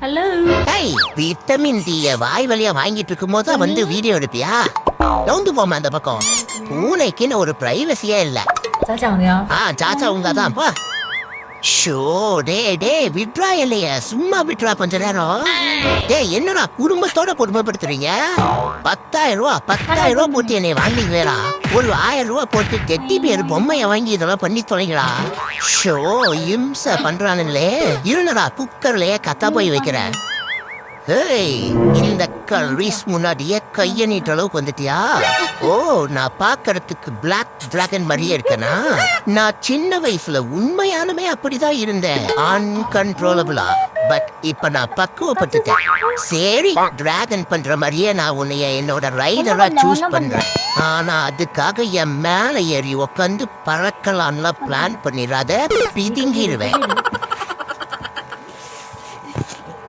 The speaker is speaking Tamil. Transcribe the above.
ஹலோ. ஏய் விட்டமின் டிய வாய் வழியா வாங்கிட்டு இருக்கும்போது வந்து வீடியோ எடுப்பியா? நவுந்து போமா அந்த பக்கம். பூனைக்குன்னு ஒரு பிரைவசியே இல்ல. 咋讲的呀？ சாச்சா உங்க தான் பா. ஷோ டே விட்ரா இல்லையா, சும்மா விட்ரா கொஞ்ச நேரம். என்னடா குடும்பத்தோட கொடுமைப்படுத்துறீங்க? 10,000 ரூபா போட்டு என்னை வாங்கிங்களா? ஒரு 1000 ரூபா போட்டு கெட்டி பேர் பொம்மைய வாங்கி இதெல்லாம் பண்ணி தொலைங்களா? ஷோ இம்ச பண்றானுங்களே. இருந்தடா குக்கர்லயே கத்தா போய் வைக்கிறேன். இந்த கல்விஸ் முன்னாடியே கைய நீட்ட அளவுக்கு வந்துட்டியா? ஓ, நான் பாக்குறதுக்கு பிளாக் டிராகன் மாதிரியே இருக்கனா? நான் சின்ன வயசுல உண்மையானுமே அப்படிதான் இருந்தேன், அன்கன்ட்ரோலபிளா. பட் இப்ப நான் பக்குவப்பட்டுட்டேன். சரி, டிராகன் பண்ற மாதிரியே நான் உன்னைய என்னோட ரைடரா சூஸ் பண்றேன். ஆனா அதுக்காக என் மேல ஏறி உட்காந்து பறக்கலான்லாம் பிளான் பண்ணிடாத, பிதுங்கிடுவேன்.